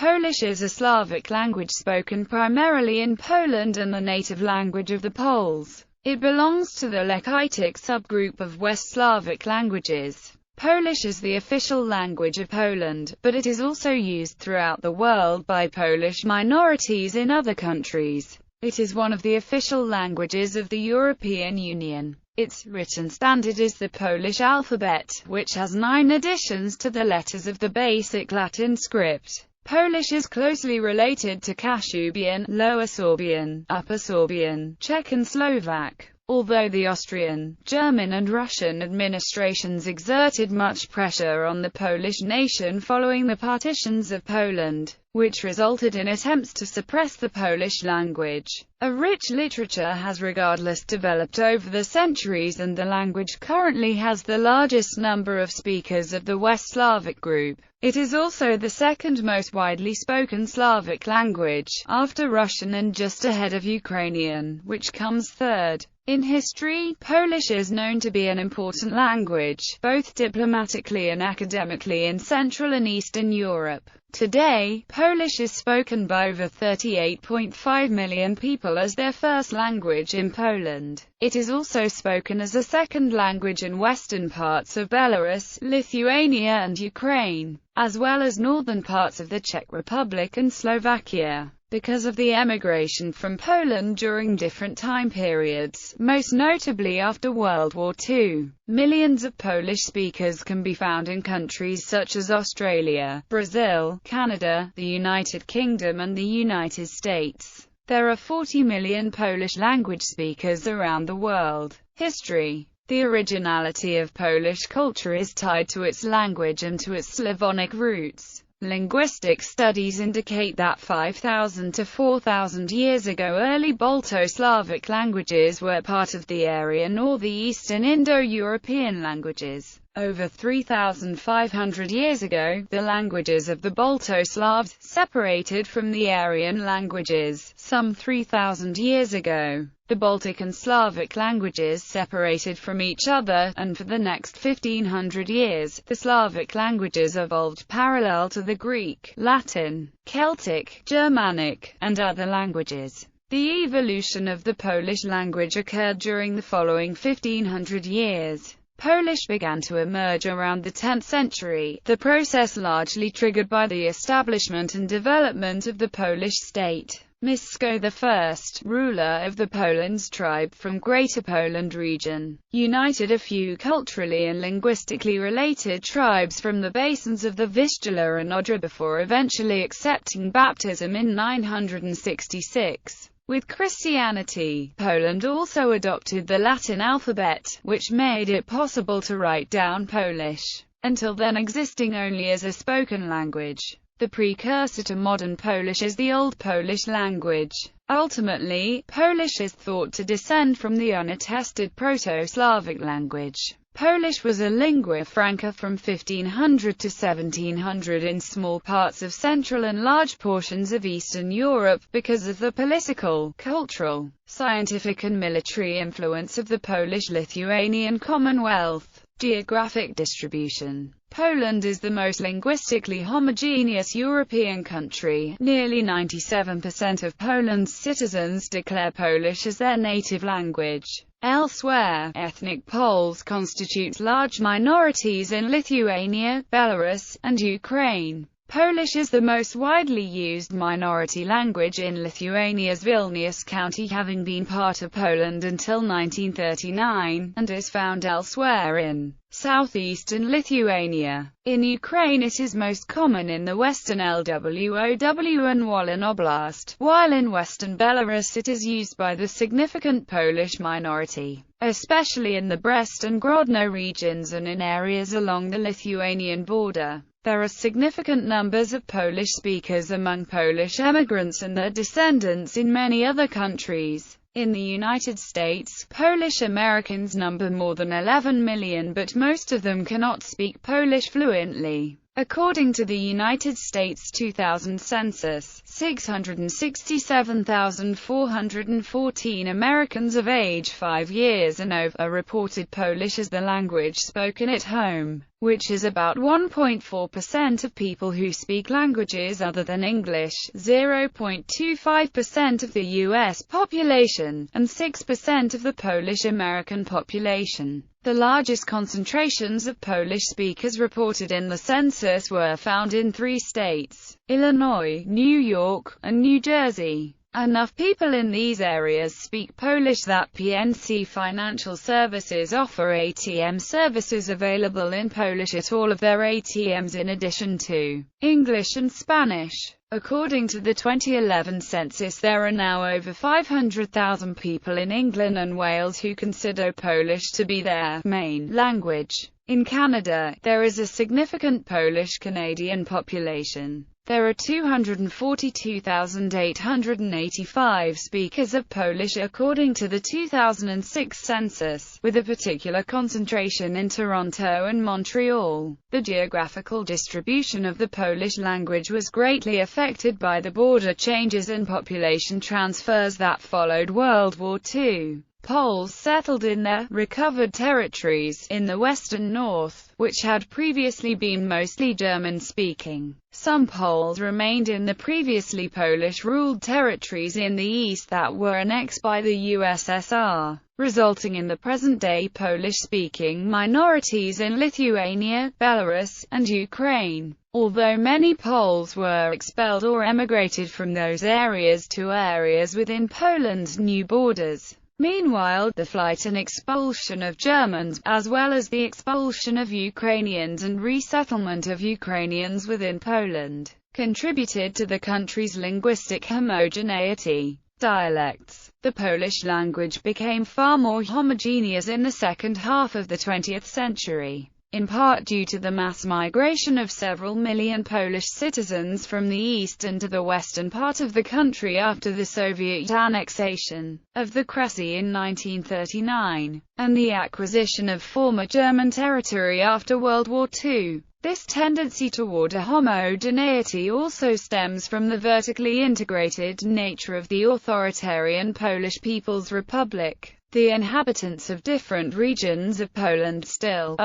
Polish is a Slavic language spoken primarily in Poland and the native language of the Poles. It belongs to the Lechitic subgroup of West Slavic languages. Polish is the official language of Poland, but it is also used throughout the world by Polish minorities in other countries. It is one of the official languages of the European Union. Its written standard is the Polish alphabet, which has 9 additions to the letters of the basic Latin script. Polish is closely related to Kashubian, Lower Sorbian, Upper Sorbian, Czech and Slovak. Although the Austrian, German and Russian administrations exerted much pressure on the Polish nation following the partitions of Poland, which resulted in attempts to suppress the Polish language, a rich literature has regardless developed over the centuries, and the language currently has the largest number of speakers of the West Slavic group. It is also the second most widely spoken Slavic language, after Russian and just ahead of Ukrainian, which comes third. In history, Polish is known to be an important language, both diplomatically and academically, in Central and Eastern Europe. Today, Polish is spoken by over 38.5 million people as their first language in Poland. It is also spoken as a second language in western parts of Belarus, Lithuania and Ukraine, as well as northern parts of the Czech Republic and Slovakia. Because of the emigration from Poland during different time periods, most notably after World War II, millions of Polish speakers can be found in countries such as Australia, Brazil, Canada, the United Kingdom and the United States. There are 40 million Polish language speakers around the world. History. The originality of Polish culture is tied to its language and to its Slavonic roots. Linguistic studies indicate that 5,000 to 4,000 years ago early Balto-Slavic languages were part of the Aryan or the Eastern Indo-European languages. Over 3,500 years ago, the languages of the Balto-Slavs separated from the Aryan languages. Some 3,000 years ago, the Baltic and Slavic languages separated from each other, and for the next 1,500 years, the Slavic languages evolved parallel to the Greek, Latin, Celtic, Germanic, and other languages. The evolution of the Polish language occurred during the following 1,500 years. Polish began to emerge around the 10th century, the process largely triggered by the establishment and development of the Polish state. Mieszko I, ruler of the Polands tribe from Greater Poland region, united a few culturally and linguistically related tribes from the basins of the Vistula and Odra before eventually accepting baptism in 966. With Christianity, Poland also adopted the Latin alphabet, which made it possible to write down Polish, until then existing only as a spoken language. The precursor to modern Polish is the Old Polish language. Ultimately, Polish is thought to descend from the unattested Proto-Slavic language. Polish was a lingua franca from 1500 to 1700 in small parts of Central and large portions of Eastern Europe, because of the political, cultural, scientific and military influence of the Polish-Lithuanian Commonwealth. Geographic distribution. Poland is the most linguistically homogeneous European country. Nearly 97% of Poland's citizens declare Polish as their native language. Elsewhere, ethnic Poles constitute large minorities in Lithuania, Belarus, and Ukraine. Polish is the most widely used minority language in Lithuania's Vilnius County, having been part of Poland until 1939, and is found elsewhere in southeastern Lithuania. In Ukraine it is most common in the western Lwow and Wolin Oblast, while in western Belarus it is used by the significant Polish minority, especially in the Brest and Grodno regions and in areas along the Lithuanian border. There are significant numbers of Polish speakers among Polish emigrants and their descendants in many other countries. In the United States, Polish Americans number more than 11 million, but most of them cannot speak Polish fluently. According to the United States 2000 census, 667,414 Americans of age 5 years and over reported Polish as the language spoken at home, which is about 1.4% of people who speak languages other than English, 0.25% of the U.S. population, and 6% of the Polish-American population. The largest concentrations of Polish speakers reported in the census were found in 3 states: Illinois, New York, and New Jersey. Enough people in these areas speak Polish that PNC Financial Services offer ATM services available in Polish at all of their ATMs in addition to English and Spanish. According to the 2011 census, there are now over 500,000 people in England and Wales who consider Polish to be their main language. In Canada, there is a significant Polish-Canadian population. There are 242,885 speakers of Polish according to the 2006 census, with a particular concentration in Toronto and Montreal. The geographical distribution of the Polish language was greatly affected by the border changes and population transfers that followed World War II. Poles settled in their recovered territories in the western north, which had previously been mostly German-speaking. Some Poles remained in the previously Polish-ruled territories in the east that were annexed by the USSR, resulting in the present-day Polish-speaking minorities in Lithuania, Belarus, and Ukraine. Although many Poles were expelled or emigrated from those areas to areas within Poland's new borders. Meanwhile, the flight and expulsion of Germans, as well as the expulsion of Ukrainians and resettlement of Ukrainians within Poland, contributed to the country's linguistic homogeneity. Dialects. The Polish language became far more homogeneous in the second half of the 20th century, in part due to the mass migration of several million Polish citizens from the east into the western part of the country after the Soviet annexation of the Kresy in 1939, and the acquisition of former German territory after World War II. This tendency toward a homogeneity also stems from the vertically integrated nature of the authoritarian Polish People's Republic. The inhabitants of different regions of Poland still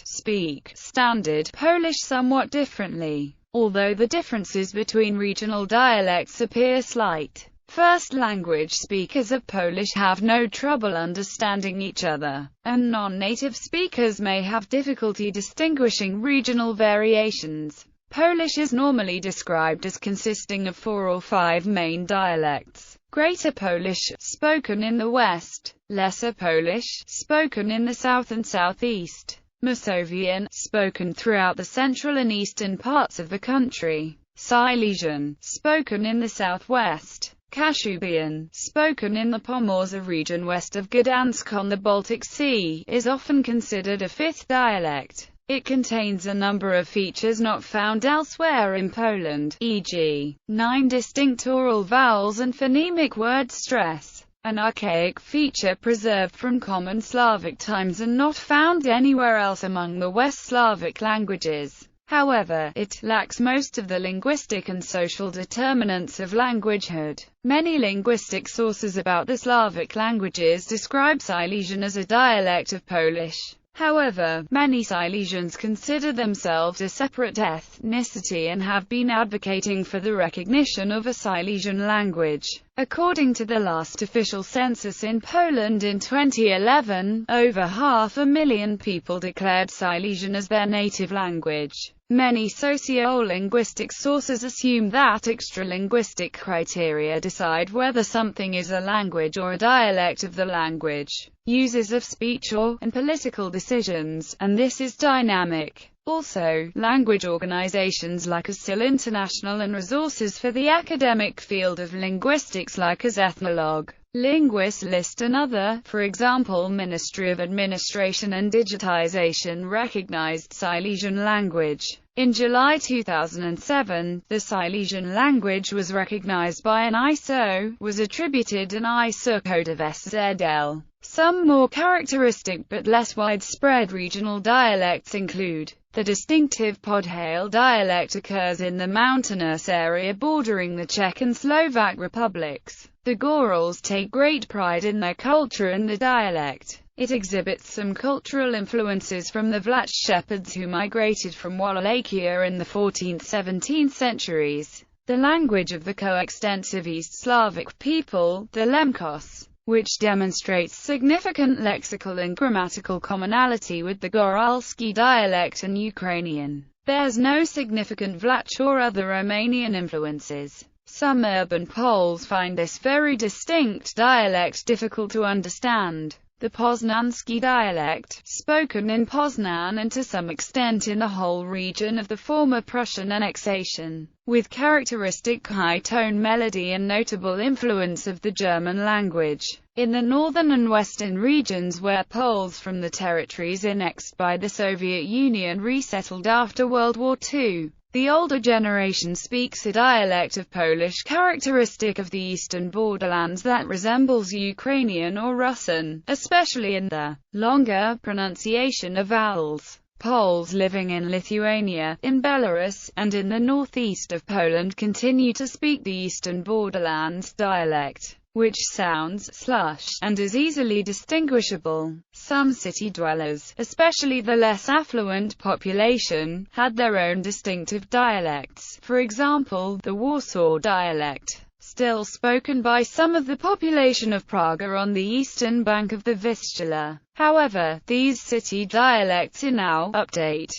speak Standard Polish somewhat differently, although the differences between regional dialects appear slight. First language speakers of Polish have no trouble understanding each other, and non-native speakers may have difficulty distinguishing regional variations. Polish is normally described as consisting of 4 or 5 main dialects. Greater Polish, spoken in the west; Lesser Polish, spoken in the south and southeast; Masovian, spoken throughout the central and eastern parts of the country; Silesian, spoken in the southwest; Kashubian, spoken in the Pomorze region west of Gdansk on the Baltic Sea, is often considered a 5th dialect. It contains a number of features not found elsewhere in Poland, e.g., 9 distinct oral vowels and phonemic word stress, an archaic feature preserved from Common Slavic times and not found anywhere else among the West Slavic languages. However, it lacks most of the linguistic and social determinants of languagehood. Many linguistic sources about the Slavic languages describe Silesian as a dialect of Polish. However, many Silesians consider themselves a separate ethnicity and have been advocating for the recognition of a Silesian language. According to the last official census in Poland in 2011, over 500,000 people declared Silesian as their native language. Many sociolinguistic sources assume that extralinguistic criteria decide whether something is a language or a dialect of the language, uses of speech and political decisions, and this is dynamic. Also, language organizations like ASIL International and resources for the academic field of linguistics like as Ethnologue, Linguist List and other, for example Ministry of Administration and Digitization, recognized Silesian language In July 2007, the Salesian language was recognized by an ISO, was attributed an ISO code of SZL. Some more characteristic but less widespread regional dialects include: the distinctive Podhale dialect occurs in the mountainous area bordering the Czech and Slovak republics. The Gorals take great pride in their culture and the dialect. It exhibits some cultural influences from the Vlach shepherds who migrated from Wallachia in the 14th–17th centuries. The language of the coextensive East Slavic people, the Lemkos, which demonstrates significant lexical and grammatical commonality with the Goralski dialect and Ukrainian, bears no significant Vlach or other Romanian influences. Some urban Poles find this very distinct dialect difficult to understand. The Poznański dialect, spoken in Poznan and to some extent in the whole region of the former Prussian annexation, with characteristic high-tone melody and notable influence of the German language. In the northern and western regions where Poles from the territories annexed by the Soviet Union resettled after World War II, the older generation speaks a dialect of Polish characteristic of the eastern borderlands that resembles Ukrainian or Russian, especially in the longer pronunciation of vowels. Poles living in Lithuania, in Belarus, and in the northeast of Poland continue to speak the eastern borderlands dialect, which sounds slush and is easily distinguishable. Some city dwellers, especially the less affluent population, had their own distinctive dialects. For example, the Warsaw dialect, still spoken by some of the population of Prague on the eastern bank of the Vistula. However, these city dialects are now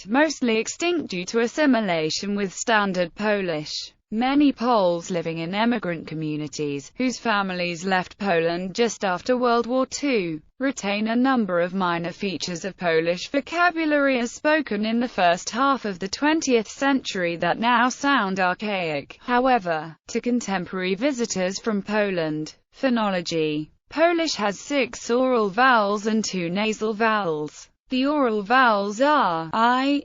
mostly extinct due to assimilation with Standard Polish. Many Poles living in emigrant communities, whose families left Poland just after World War II, retain a number of minor features of Polish vocabulary as spoken in the first half of the 20th century that now sound archaic, however, to contemporary visitors from Poland. Phonology. Polish has 6 oral vowels and 2 nasal vowels. The oral vowels are I,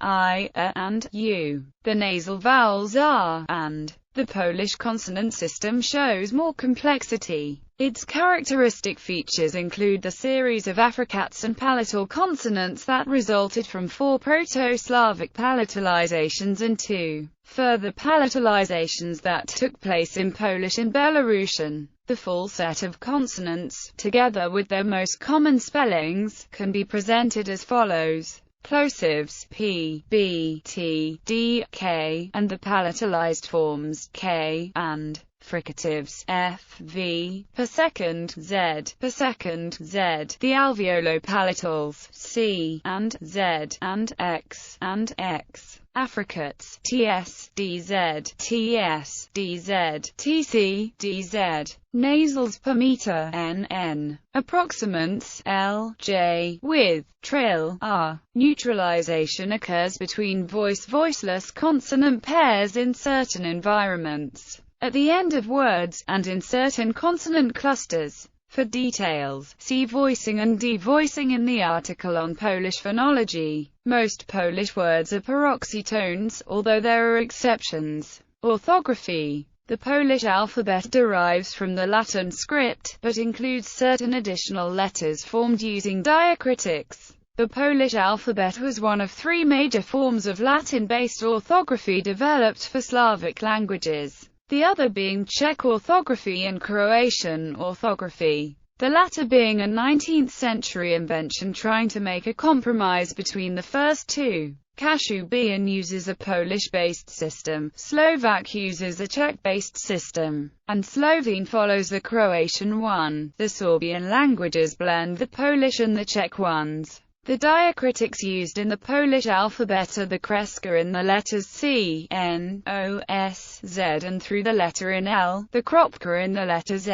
a, and u. The nasal vowels are and. The Polish consonant system shows more complexity. Its characteristic features include the series of affricates and palatal consonants that resulted from 4 Proto-Slavic palatalizations and 2 further palatalizations that took place in Polish and Belarusian. The full set of consonants, together with their most common spellings, can be presented as follows: plosives p, b, t, d, k, and the palatalized forms k and fricatives f, v, per second, z, per second, z, the alveolo-palatals c and z and x and x. Affricates ts, dz, ts, dz, tc, dz. Nasals per meter nn. Approximants l, j, with trill r. Neutralization occurs between voiceless consonant pairs in certain environments, at the end of words, and in certain consonant clusters. For details, see voicing and devoicing in the article on Polish phonology. Most Polish words are paroxytones, although there are exceptions. Orthography. The Polish alphabet derives from the Latin script, but includes certain additional letters formed using diacritics. The Polish alphabet was one of 3 major forms of Latin-based orthography developed for Slavic languages, the other being Czech orthography and Croatian orthography, the latter being a 19th-century invention trying to make a compromise between the first 2. Kashubian uses a Polish-based system, Slovak uses a Czech-based system, and Slovene follows the Croatian one. The Sorbian languages blend the Polish and the Czech ones. The diacritics used in the Polish alphabet are the kreska in the letters C, N, O, S, Z and through the letter in L, the kropka in the letter Z,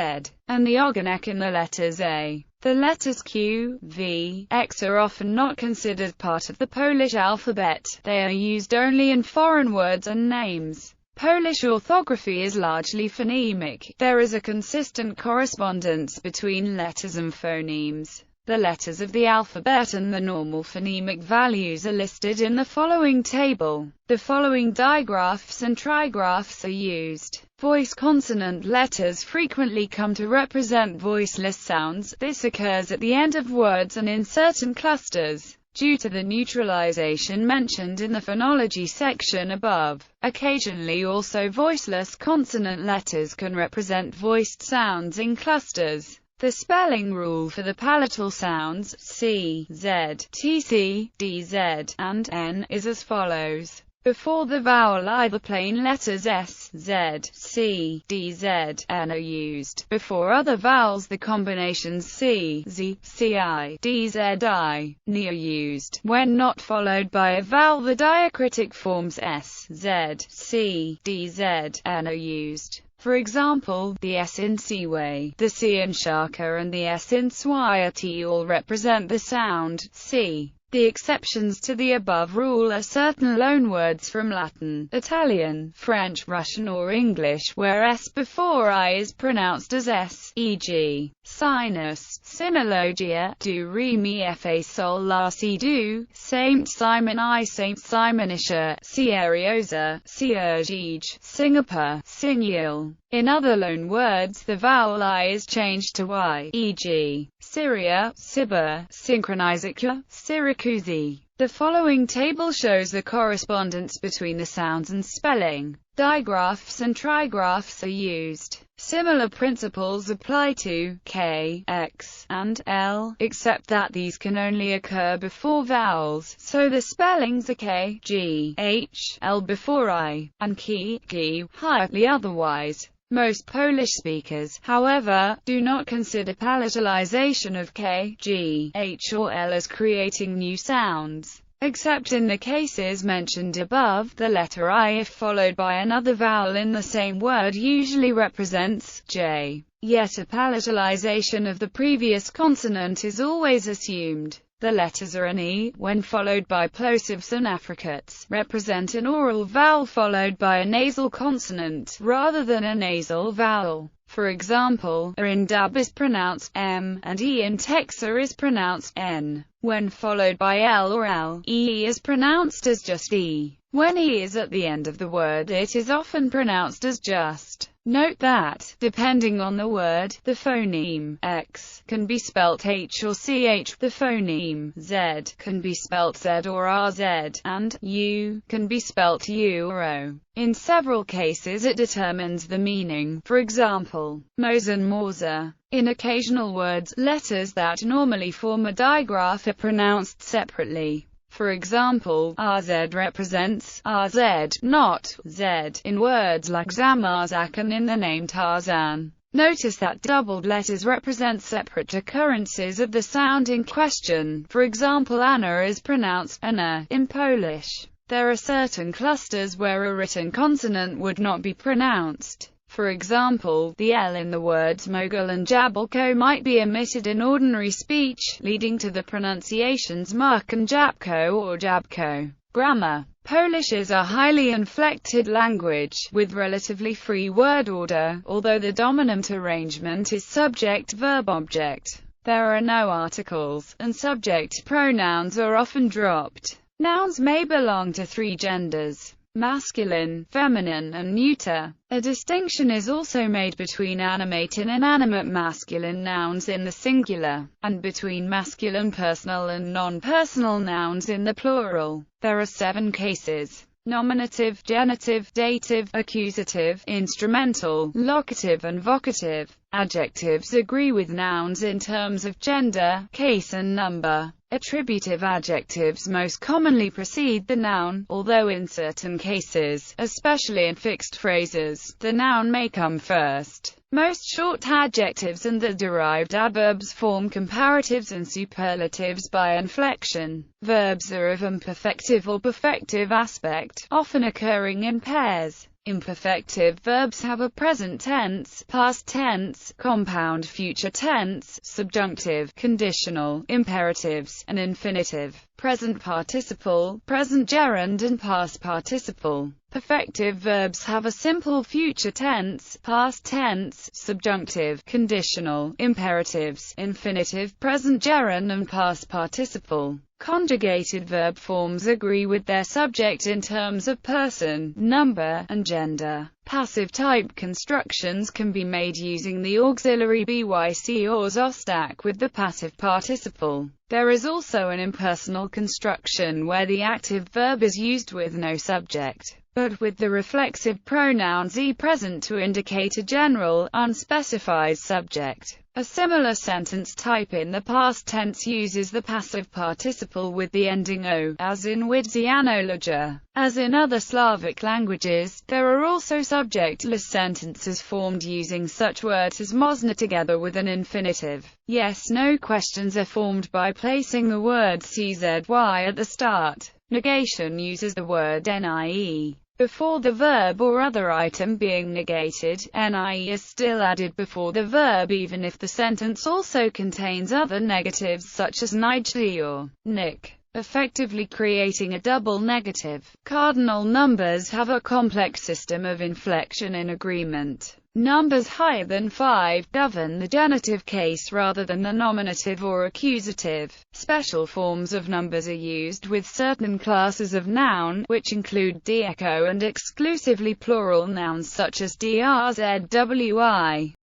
and the ogonek in the letters A. The letters Q, V, X are often not considered part of the Polish alphabet, they are used only in foreign words and names. Polish orthography is largely phonemic, there is a consistent correspondence between letters and phonemes. The letters of the alphabet and the normal phonemic values are listed in the following table. The following digraphs and trigraphs are used. Voice consonant letters frequently come to represent voiceless sounds. This occurs at the end of words and in certain clusters, due to the neutralization mentioned in the phonology section above. Occasionally also voiceless consonant letters can represent voiced sounds in clusters. The spelling rule for the palatal sounds C, Z, TC, DZ, and N is as follows. Before the vowel I, the plain letters S, Z, C, D, Z, N are used. Before other vowels the combinations C, Z, CI, D, Z, I, N are used. When not followed by a vowel the diacritic forms S, Z, C, D, Z, N are used. For example, the S in Siwe, the C in Shaka and the S in Swati all represent the sound C. The exceptions to the above rule are certain loanwords from Latin, Italian, French, Russian or English, where S before I is pronounced as S, e.g., sinus, simologia, do, re, mi, fa, sol, la, si, do, Saint Simon I, Saint Simonisha, Sieriosa, Siergige, Singapore, Signil. In other loanwords the vowel I is changed to Y, e.g., Syria, Sibir, Synchronizica, Syracusi. The following table shows the correspondence between the sounds and spelling. Digraphs and trigraphs are used. Similar principles apply to K, X, and L, except that these can only occur before vowels, so the spellings are K, G, H, L before I, and Ki, G, hardly otherwise. Most Polish speakers, however, do not consider palatalization of K, G, H or L as creating new sounds. Except in the cases mentioned above, the letter I if followed by another vowel in the same word usually represents J. Yet a palatalization of the previous consonant is always assumed. The letters R and E, when followed by plosives and affricates, represent an oral vowel followed by a nasal consonant, rather than a nasal vowel. For example, A in Dab is pronounced M, and E in Texa is pronounced N. When followed by L or L, E is pronounced as just E. When E is at the end of the word it is often pronounced as just. Note that, depending on the word, the phoneme X can be spelt H or CH, the phoneme Z can be spelt Z or RZ, and U can be spelt U or O. In several cases it determines the meaning, for example, Mose and Morza. In occasional words, letters that normally form a digraph are pronounced separately. For example, RZ represents RZ, not Z, in words like Zamarzak and in the name Tarzan. Notice that doubled letters represent separate occurrences of the sound in question. For example, Anna is pronounced Anna in Polish. There are certain clusters where a written consonant would not be pronounced. For example, the L in the words Mogul and Jabłko might be omitted in ordinary speech, leading to the pronunciations Muk and Jabłko or Jabłko. Grammar. Polish is a highly inflected language, with relatively free word order, although the dominant arrangement is subject-verb-object. There are no articles, and subject pronouns are often dropped. Nouns may belong to three genders: masculine, feminine, and neuter. A distinction is also made between animate and inanimate masculine nouns in the singular, and between masculine personal and non-personal nouns in the plural. There are 7 cases: nominative, genitive, dative, accusative, instrumental, locative and vocative. Adjectives agree with nouns in terms of gender, case and number. Attributive adjectives most commonly precede the noun, although in certain cases, especially in fixed phrases, the noun may come first. Most short adjectives and the derived adverbs form comparatives and superlatives by inflection. Verbs are of imperfective or perfective aspect, often occurring in pairs. Imperfective verbs have a present tense, past tense, compound future tense, subjunctive, conditional, imperatives, and infinitive, present participle, present gerund and past participle. Perfective verbs have a simple future tense, past tense, subjunctive, conditional, imperatives, infinitive, present gerund and past participle. Conjugated verb forms agree with their subject in terms of person, number, and gender. Passive-type constructions can be made using the auxiliary byc or zostak with the passive participle. There is also an impersonal construction where the active verb is used with no subject, but with the reflexive pronoun z present to indicate a general, unspecified subject. A similar sentence type in the past tense uses the passive participle with the ending o, as in Widzianologia. As in other Slavic languages, there are also subjectless sentences formed using such words as można together with an infinitive. Yes/no questions are formed by placing the word czY at the start. Negation uses the word nie before the verb or other item being negated. Nie is still added before the verb even if the sentence also contains other negatives such as nightly or nick, effectively creating a double negative. Cardinal numbers have a complex system of inflection in agreement. Numbers higher than 5 govern the genitive case rather than the nominative or accusative. Special forms of numbers are used with certain classes of noun, which include deecho and exclusively plural nouns such as drzwi.